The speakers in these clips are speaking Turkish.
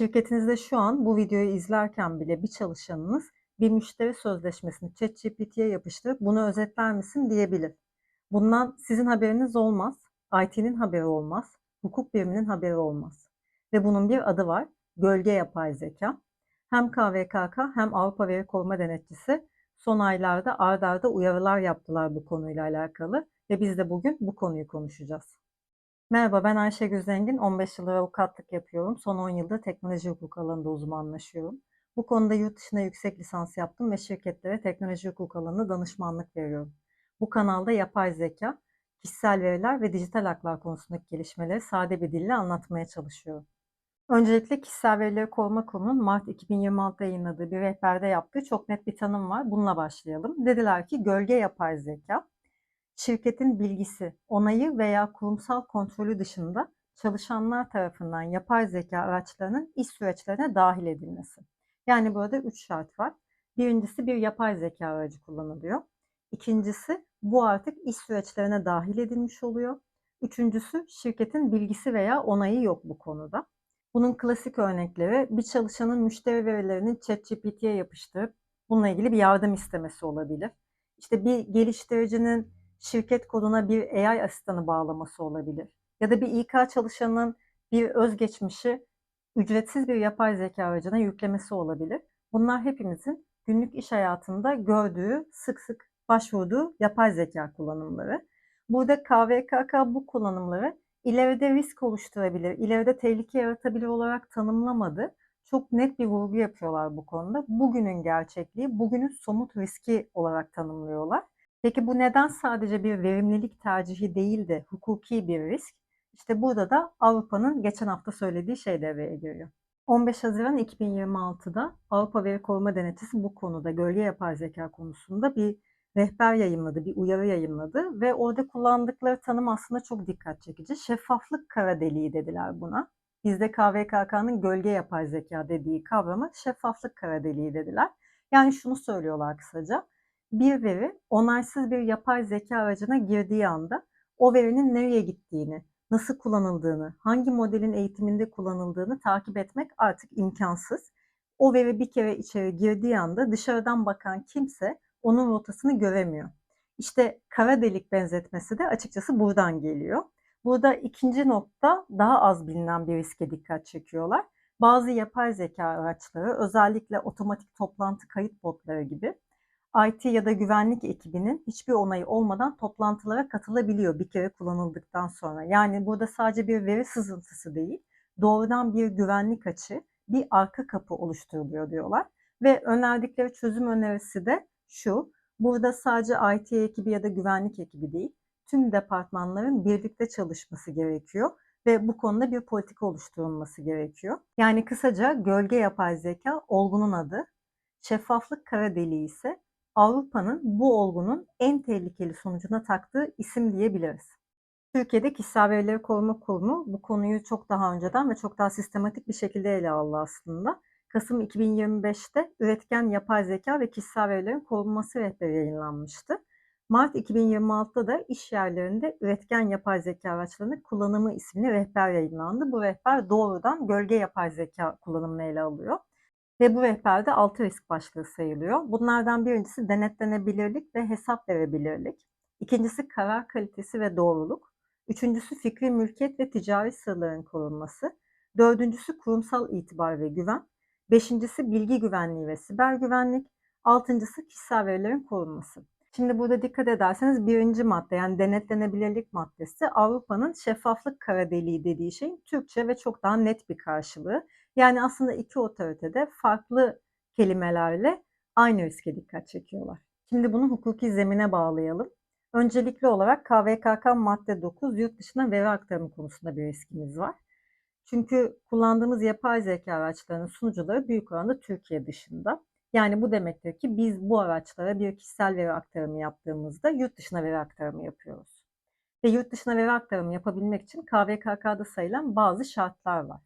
Şirketinizde şu an bu videoyu izlerken bile bir çalışanınız bir müşteri sözleşmesini ChatGPT'ye yapıştırıp "Bunu özetler misin?" diyebilir. Bundan sizin haberiniz olmaz, IT'nin haberi olmaz, hukuk biriminin haberi olmaz. Ve bunun bir adı var, gölge yapay zeka. Hem KVKK hem Avrupa Veri Koruma Denetçisi son aylarda art arda uyarılar yaptılar bu konuyla alakalı ve biz de bugün bu konuyu konuşacağız. Merhaba, ben Ayşegül Zengin. 15 yıldır avukatlık yapıyorum. Son 10 yıldır teknoloji hukuku alanında uzmanlaşıyorum. Bu konuda yurt dışına yüksek lisans yaptım ve şirketlere teknoloji hukuku alanında danışmanlık veriyorum. Bu kanalda yapay zeka, kişisel veriler ve dijital haklar konusundaki gelişmeleri sade bir dille anlatmaya çalışıyorum. Öncelikle Kişisel Verileri Koruma Kurumu'nun Mart 2026'da yayınladığı bir rehberde yaptığı çok net bir tanım var. Bununla başlayalım. Dediler ki gölge yapay zeka, şirketin bilgisi, onayı veya kurumsal kontrolü dışında çalışanlar tarafından yapay zeka araçlarının iş süreçlerine dahil edilmesi. Yani burada 3 şart var. Birincisi bir yapay zeka aracı kullanılıyor. İkincisi bu artık iş süreçlerine dahil edilmiş oluyor. Üçüncüsü şirketin bilgisi veya onayı yok bu konuda. Bunun klasik örnekleri bir çalışanın müşteri verilerini ChatGPT'ye yapıştırıp bununla ilgili bir yardım istemesi olabilir. İşte bir geliştiricinin şirket koduna bir AI asistanı bağlaması olabilir. Ya da bir İK çalışanının bir özgeçmişi ücretsiz bir yapay zeka aracına yüklemesi olabilir. Bunlar hepimizin günlük iş hayatında gördüğü, sık sık başvurduğu yapay zeka kullanımları. Burada KVKK bu kullanımları ileride risk oluşturabilir, ileride tehlike yaratabilir olarak tanımlamadı. Çok net bir vurgu yapıyorlar bu konuda. Bugünün gerçekliği, bugünün somut riski olarak tanımlıyorlar. Peki bu neden sadece bir verimlilik tercihi değil de hukuki bir risk? İşte burada da Avrupa'nın geçen hafta söylediği şey devreye giriyor. 15 Haziran 2026'da Avrupa Veri Koruma Denetçisi bu konuda gölge yapay zeka konusunda bir rehber yayınladı, bir uyarı yayınladı ve orada kullandıkları tanım aslında çok dikkat çekici. Şeffaflık kara deliği dediler buna. Bizde KVKK'nın gölge yapay zeka dediği kavrama şeffaflık kara deliği dediler. Yani şunu söylüyorlar kısaca. Bir veri onaysız bir yapay zeka aracına girdiği anda o verinin nereye gittiğini, nasıl kullanıldığını, hangi modelin eğitiminde kullanıldığını takip etmek artık imkansız. O veri bir kere içeri girdiği anda dışarıdan bakan kimse onun rotasını göremiyor. İşte kara delik benzetmesi de açıkçası buradan geliyor. Burada ikinci nokta daha az bilinen bir riske dikkat çekiyorlar. Bazı yapay zeka araçları özellikle otomatik toplantı kayıt botları gibi IT ya da güvenlik ekibinin hiçbir onayı olmadan toplantılara katılabiliyor bir kere kullanıldıktan sonra. Yani burada sadece bir veri sızıntısı değil, doğrudan bir güvenlik açığı, bir arka kapı oluşturuluyor diyorlar. Ve önerdikleri çözüm önerisi de şu, burada sadece IT ekibi ya da güvenlik ekibi değil, tüm departmanların birlikte çalışması gerekiyor ve bu konuda bir politika oluşturulması gerekiyor. Yani kısaca gölge yapay zeka olgunun adı, şeffaflık kara deliği ise Avrupa'nın bu olgunun en tehlikeli sonucuna taktığı isim diyebiliriz. Türkiye'de Kişisel Verileri Koruma Kurumu bu konuyu çok daha önceden ve çok daha sistematik bir şekilde ele aldı aslında. Kasım 2025'te üretken yapay zeka ve kişisel verilerin korunması rehberi yayınlanmıştı. Mart 2026'da da iş yerlerinde üretken yapay zeka araçlarının kullanımı isimli rehber yayınlandı. Bu rehber doğrudan gölge yapay zeka kullanımını ele alıyor. Ve bu rehberde 6 risk başlığı sayılıyor. Bunlardan birincisi denetlenebilirlik ve hesap verebilirlik. İkincisi karar kalitesi ve doğruluk. Üçüncüsü fikri mülkiyet ve ticari sırların korunması. Dördüncüsü kurumsal itibar ve güven. Beşincisi bilgi güvenliği ve siber güvenlik. Altıncısı kişisel verilerin korunması. Şimdi burada dikkat ederseniz birinci madde yani denetlenebilirlik maddesi Avrupa'nın şeffaflık kara deliği dediği şeyin Türkçe ve çok daha net bir karşılığı. Yani aslında iki otorite de farklı kelimelerle aynı riske dikkat çekiyorlar. Şimdi bunu hukuki zemine bağlayalım. Öncelikli olarak KVKK madde 9 yurt dışına veri aktarımı konusunda bir riskimiz var. Çünkü kullandığımız yapay zeka araçlarının sunucuları büyük oranda Türkiye dışında. Yani bu demektir ki biz bu araçlara bir kişisel veri aktarımı yaptığımızda yurt dışına veri aktarımı yapıyoruz. Ve yurt dışına veri aktarımı yapabilmek için KVKK'da sayılan bazı şartlar var.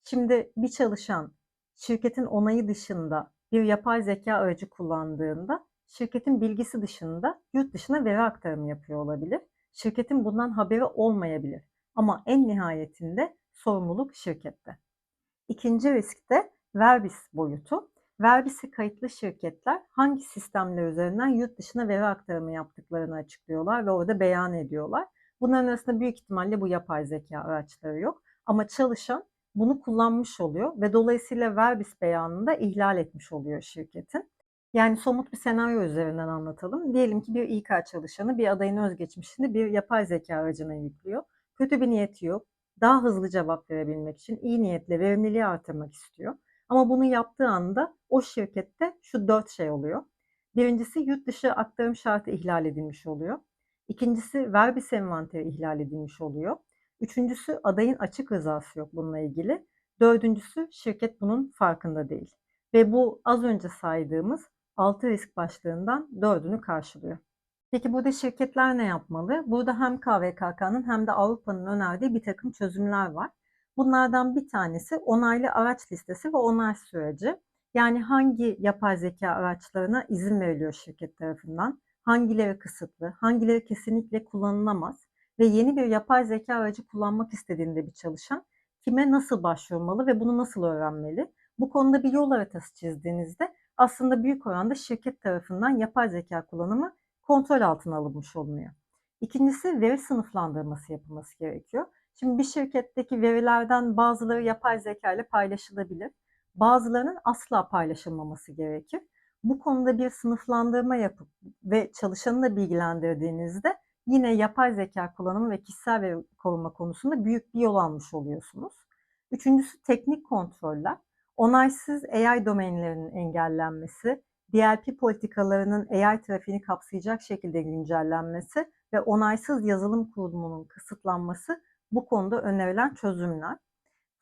Şimdi bir çalışan şirketin onayı dışında bir yapay zeka aracı kullandığında şirketin bilgisi dışında yurt dışına veri aktarımı yapıyor olabilir. Şirketin bundan haberi olmayabilir. Ama en nihayetinde sorumluluk şirkette. İkinci risk de Verbis boyutu. Verbis'e kayıtlı şirketler hangi sistemler üzerinden yurt dışına veri aktarımı yaptıklarını açıklıyorlar ve orada beyan ediyorlar. Bunların arasında büyük ihtimalle bu yapay zeka araçları yok. Ama çalışan bunu kullanmış oluyor ve dolayısıyla Verbis beyanını da ihlal etmiş oluyor şirketin. Yani somut bir senaryo üzerinden anlatalım. Diyelim ki bir İK çalışanı bir adayın özgeçmişini bir yapay zeka aracına yüklüyor. Kötü bir niyeti yok. Daha hızlı cevap verebilmek için iyi niyetle verimliliği artırmak istiyor. Ama bunu yaptığı anda o şirkette şu 4 şey oluyor. Birincisi yurt dışı aktarım şartı ihlal edilmiş oluyor. İkincisi Verbis envanteri ihlal edilmiş oluyor. Üçüncüsü adayın açık rızası yok bununla ilgili. Dördüncüsü şirket bunun farkında değil. Ve bu az önce saydığımız 6 risk başlığından 4'ünü karşılıyor. Peki burada şirketler ne yapmalı? Burada hem KVKK'nın hem de Avrupa'nın önerdiği bir takım çözümler var. Bunlardan bir tanesi onaylı araç listesi ve onay süreci. Yani hangi yapay zeka araçlarına izin veriliyor şirket tarafından, hangileri kısıtlı, hangileri kesinlikle kullanılamaz ve yeni bir yapay zeka aracı kullanmak istediğinde bir çalışan kime nasıl başvurmalı ve bunu nasıl öğrenmeli? Bu konuda bir yol haritası çizdiğinizde aslında büyük oranda şirket tarafından yapay zeka kullanımı kontrol altına alınmış olunuyor. İkincisi veri sınıflandırması yapılması gerekiyor. Şimdi bir şirketteki verilerden bazıları yapay zeka ile paylaşılabilir. Bazılarının asla paylaşılmaması gerekir. Bu konuda bir sınıflandırma yapıp ve çalışanı da bilgilendirdiğinizde yine yapay zeka kullanımı ve kişisel veri koruma konusunda büyük bir yol almış oluyorsunuz. Üçüncüsü teknik kontroller. Onaysız AI domainlerinin engellenmesi, DLP politikalarının AI trafiğini kapsayacak şekilde güncellenmesi ve onaysız yazılım kurulumunun kısıtlanması bu konuda önerilen çözümler.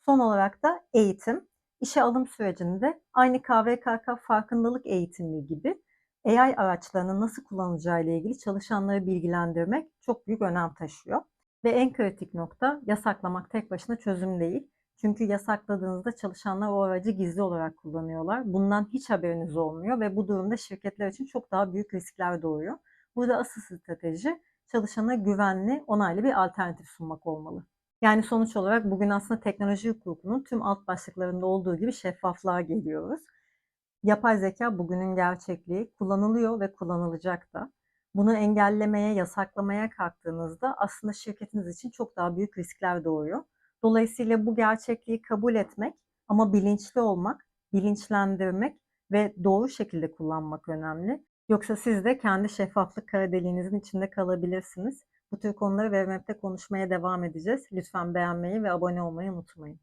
Son olarak da eğitim. İşe alım sürecinde aynı KVKK farkındalık eğitimi gibi AI araçlarını nasıl kullanacağı ile ilgili çalışanları bilgilendirmek çok büyük önem taşıyor. Ve en kritik nokta yasaklamak tek başına çözüm değil. Çünkü yasakladığınızda çalışanlar o aracı gizli olarak kullanıyorlar. Bundan hiç haberiniz olmuyor ve bu durumda şirketler için çok daha büyük riskler doğuyor. Burada asıl strateji çalışana güvenli, onaylı bir alternatif sunmak olmalı. Yani sonuç olarak bugün aslında teknoloji hukukunun tüm alt başlıklarında olduğu gibi şeffaflığa geliyoruz. Yapay zeka bugünün gerçekliği, kullanılıyor ve kullanılacak da. Bunu engellemeye, yasaklamaya kalktığınızda aslında şirketiniz için çok daha büyük riskler doğuyor. Dolayısıyla bu gerçekliği kabul etmek ama bilinçli olmak, bilinçlendirmek ve doğru şekilde kullanmak önemli. Yoksa siz de kendi şeffaflık kara deliğinizin içinde kalabilirsiniz. Bu tür konuları Webmap'te konuşmaya devam edeceğiz. Lütfen beğenmeyi ve abone olmayı unutmayın.